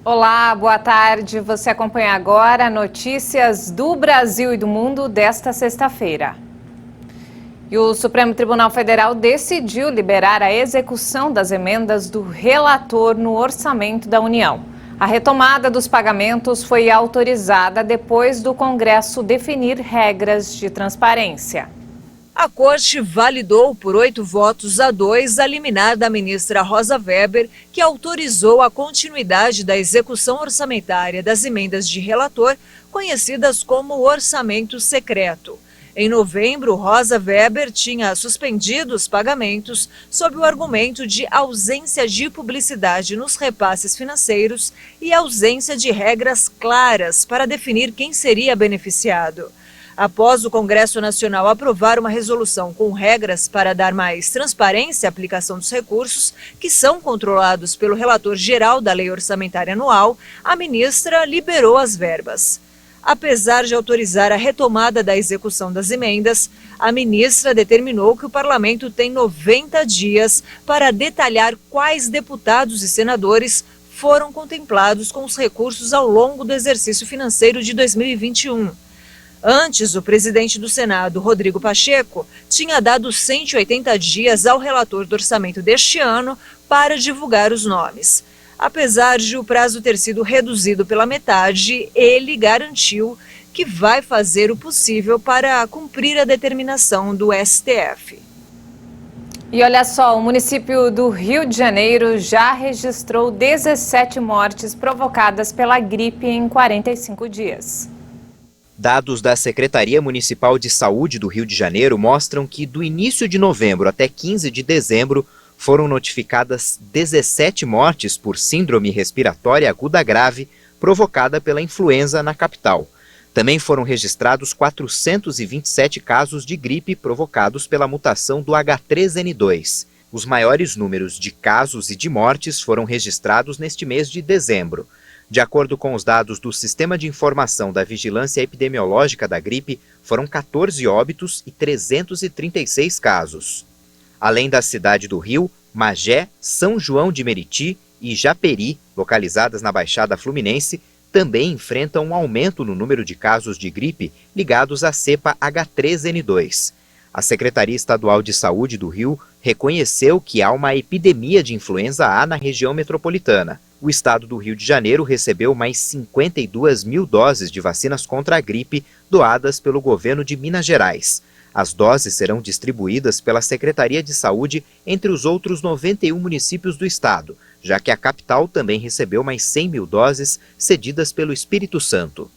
Olá, boa tarde. Você acompanha agora notícias do Brasil e do mundo desta sexta-feira. E o Supremo Tribunal Federal decidiu liberar a execução das emendas do relator no orçamento da União. A retomada dos pagamentos foi autorizada depois do Congresso definir regras de transparência. A Corte validou por 8 votos a 2 a liminar da ministra Rosa Weber, que autorizou a continuidade da execução orçamentária das emendas de relator, conhecidas como orçamento secreto. Em novembro, Rosa Weber tinha suspendido os pagamentos sob o argumento de ausência de publicidade nos repasses financeiros e ausência de regras claras para definir quem seria beneficiado. Após o Congresso Nacional aprovar uma resolução com regras para dar mais transparência à aplicação dos recursos, que são controlados pelo relator geral da Lei Orçamentária Anual, a ministra liberou as verbas. Apesar de autorizar a retomada da execução das emendas, a ministra determinou que o parlamento tem 90 dias para detalhar quais deputados e senadores foram contemplados com os recursos ao longo do exercício financeiro de 2021. Antes, o presidente do Senado, Rodrigo Pacheco, tinha dado 180 dias ao relator do orçamento deste ano para divulgar os nomes. Apesar de o prazo ter sido reduzido pela metade, ele garantiu que vai fazer o possível para cumprir a determinação do STF. E olha só, o município do Rio de Janeiro já registrou 17 mortes provocadas pela gripe em 45 dias. Dados da Secretaria Municipal de Saúde do Rio de Janeiro mostram que do início de novembro até 15 de dezembro foram notificadas 17 mortes por síndrome respiratória aguda grave provocada pela influenza na capital. Também foram registrados 427 casos de gripe provocados pela mutação do H3N2. Os maiores números de casos e de mortes foram registrados neste mês de dezembro. De acordo com os dados do Sistema de Informação da Vigilância Epidemiológica da Gripe, foram 14 óbitos e 336 casos. Além da cidade do Rio, Magé, São João de Meriti e Japeri, localizadas na Baixada Fluminense, também enfrentam um aumento no número de casos de gripe ligados à cepa H3N2. A Secretaria Estadual de Saúde do Rio reconheceu que há uma epidemia de influenza A na região metropolitana. O estado do Rio de Janeiro recebeu mais 52 mil doses de vacinas contra a gripe doadas pelo governo de Minas Gerais. As doses serão distribuídas pela Secretaria de Saúde entre os outros 91 municípios do estado, já que a capital também recebeu mais 100 mil doses cedidas pelo Espírito Santo.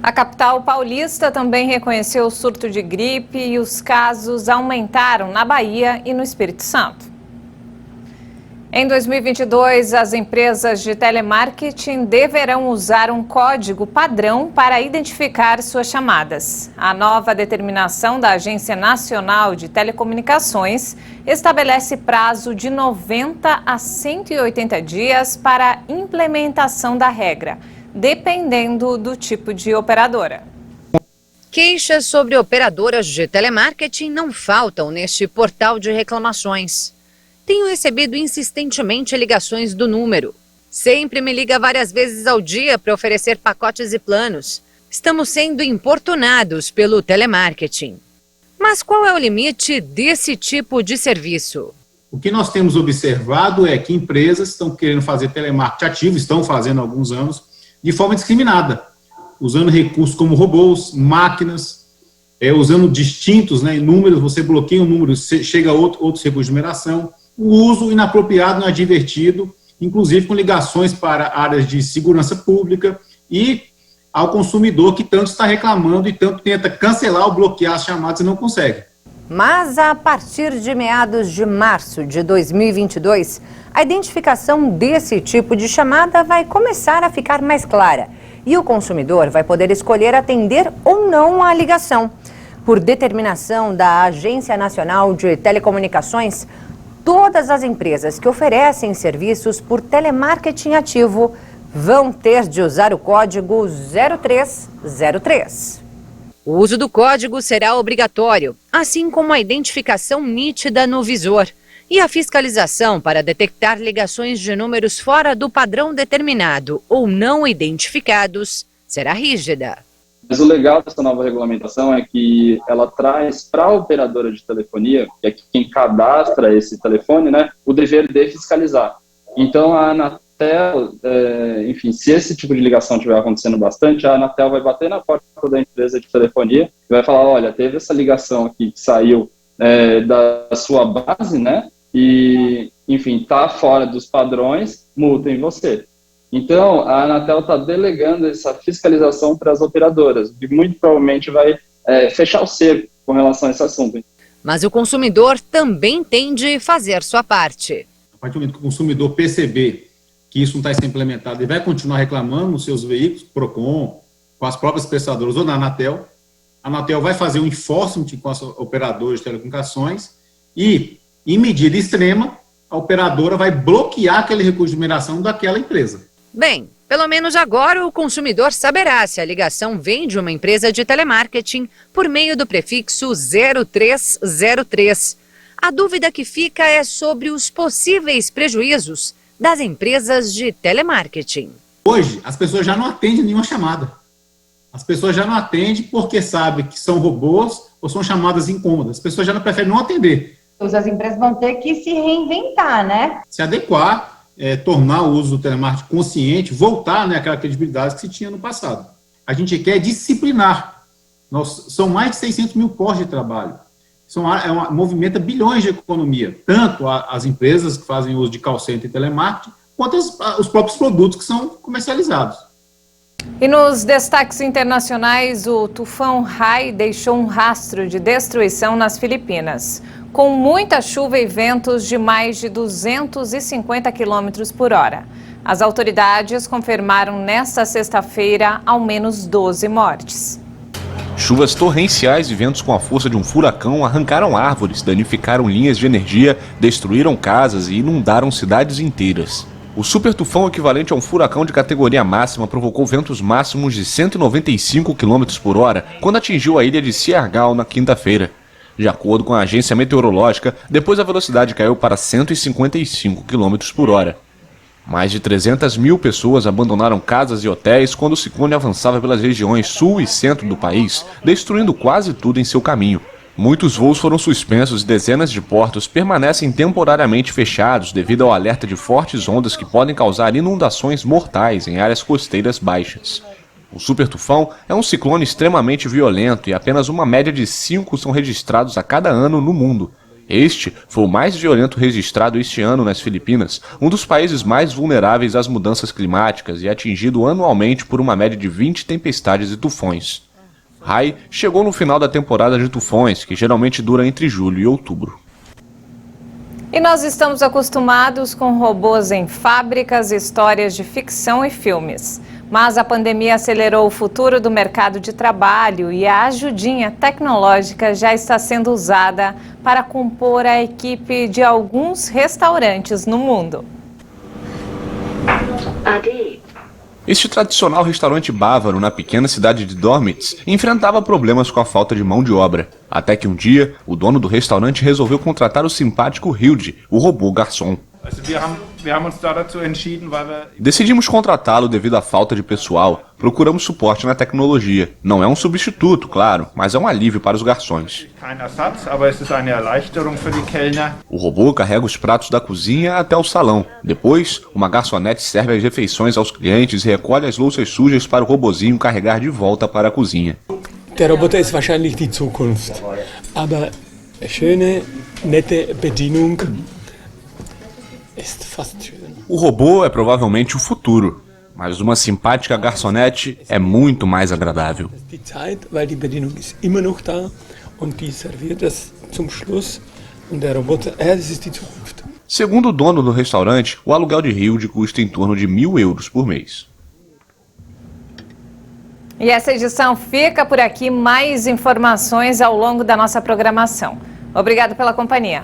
A capital paulista também reconheceu o surto de gripe e os casos aumentaram na Bahia e no Espírito Santo. Em 2022, as empresas de telemarketing deverão usar um código padrão para identificar suas chamadas. A nova determinação da Agência Nacional de Telecomunicações estabelece prazo de 90 a 180 dias para a implementação da regra, dependendo do tipo de operadora. Queixas sobre operadoras de telemarketing não faltam neste portal de reclamações. Tenho recebido insistentemente ligações do número. Sempre me liga várias vezes ao dia para oferecer pacotes e planos. Estamos sendo importunados pelo telemarketing. Mas qual é o limite desse tipo de serviço? O que nós temos observado é que empresas estão querendo fazer telemarketing ativo, estão fazendo há alguns anos, de forma discriminada, usando recursos como robôs, máquinas, usando distintos, números, você bloqueia um número, chega a outros recursos de numeração. O uso inapropriado não é divertido, inclusive com ligações para áreas de segurança pública e ao consumidor que tanto está reclamando e tanto tenta cancelar ou bloquear as chamadas e não consegue. Mas a partir de meados de março de 2022, a identificação desse tipo de chamada vai começar a ficar mais clara e o consumidor vai poder escolher atender ou não a ligação. Por determinação da Agência Nacional de Telecomunicações, todas as empresas que oferecem serviços por telemarketing ativo vão ter de usar o código 0303. O uso do código será obrigatório, assim como a identificação nítida no visor. E a fiscalização para detectar ligações de números fora do padrão determinado ou não identificados será rígida. Mas o legal dessa nova regulamentação é que ela traz para a operadora de telefonia, que é quem cadastra esse telefone, né, o dever de fiscalizar. Então, a Anatel, enfim, se esse tipo de ligação estiver acontecendo bastante, a Anatel vai bater na porta da empresa de telefonia e vai falar, olha, teve essa ligação aqui que saiu da sua base, né, e, enfim, está fora dos padrões, multem você. Então, a Anatel está delegando essa fiscalização para as operadoras, que muito provavelmente vai fechar o cerco com relação a esse assunto. Mas o consumidor também tem de fazer sua parte. A partir do momento que o consumidor perceber que isso não está sendo implementado, ele vai continuar reclamando nos seus veículos, PROCON, com as próprias prestadoras ou na Anatel. A Anatel vai fazer um enforcement com as operadoras de telecomunicações e, em medida extrema, a operadora vai bloquear aquele recurso de mineração daquela empresa. Bem, pelo menos agora o consumidor saberá se a ligação vem de uma empresa de telemarketing por meio do prefixo 0303. A dúvida que fica é sobre os possíveis prejuízos das empresas de telemarketing. Hoje, as pessoas já não atendem nenhuma chamada. As pessoas já não atendem porque sabem que são robôs ou são chamadas incômodas. As pessoas já não preferem não atender. As empresas vão ter que se reinventar, né? Se adequar, tornar o uso do telemarketing consciente, voltar, né, àquela credibilidade que se tinha no passado. A gente quer disciplinar. São mais de 600 mil postos de trabalho. Movimenta bilhões de economia, tanto as empresas que fazem uso de call center e telemarketing, quanto os próprios produtos que são comercializados. E nos destaques internacionais, o tufão Rai deixou um rastro de destruição nas Filipinas, com muita chuva e ventos de mais de 250 km por hora. As autoridades confirmaram nesta sexta-feira ao menos 12 mortes. Chuvas torrenciais e ventos com a força de um furacão arrancaram árvores, danificaram linhas de energia, destruíram casas e inundaram cidades inteiras. O super tufão, equivalente a um furacão de categoria máxima, provocou ventos máximos de 195 km por hora quando atingiu a ilha de Siargao na quinta-feira. De acordo com a agência meteorológica, depois a velocidade caiu para 155 km por hora. Mais de 300 mil pessoas abandonaram casas e hotéis quando o ciclone avançava pelas regiões sul e centro do país, destruindo quase tudo em seu caminho. Muitos voos foram suspensos e dezenas de portos permanecem temporariamente fechados devido ao alerta de fortes ondas que podem causar inundações mortais em áreas costeiras baixas. O super tufão é um ciclone extremamente violento e apenas uma média de 5 são registrados a cada ano no mundo. Este foi o mais violento registrado este ano nas Filipinas, um dos países mais vulneráveis às mudanças climáticas e atingido anualmente por uma média de 20 tempestades e tufões. Rai chegou no final da temporada de tufões, que geralmente dura entre julho e outubro. E nós estamos acostumados com robôs em fábricas, histórias de ficção e filmes. Mas a pandemia acelerou o futuro do mercado de trabalho e a ajudinha tecnológica já está sendo usada para compor a equipe de alguns restaurantes no mundo. Este tradicional restaurante bávaro na pequena cidade de Dormitz enfrentava problemas com a falta de mão de obra. Até que um dia, o dono do restaurante resolveu contratar o simpático Hilde, o robô garçom. Decidimos contratá-lo devido à falta de pessoal. Procuramos suporte na tecnologia. Não é um substituto, claro, mas é um alívio para os garçons. O robô carrega os pratos da cozinha até o salão. Depois, uma garçonete serve as refeições aos clientes e recolhe as louças sujas para o robozinho carregar de volta para a cozinha. Der Roboter ist wahrscheinlich die Zukunft, aber schöne, nette Bedienung ist fast schön. O robô é provavelmente o futuro, mas uma simpática garçonete é muito mais agradável. Die Zeit, weil die Bedienung ist immer noch da und die serviert das zum Schluss und der Roboter, das ist die Zukunft. Segundo o dono do restaurante, o aluguel de Hilde custa em torno de 1.000 euros por mês. E essa edição fica por aqui. Mais informações ao longo da nossa programação. Obrigado pela companhia.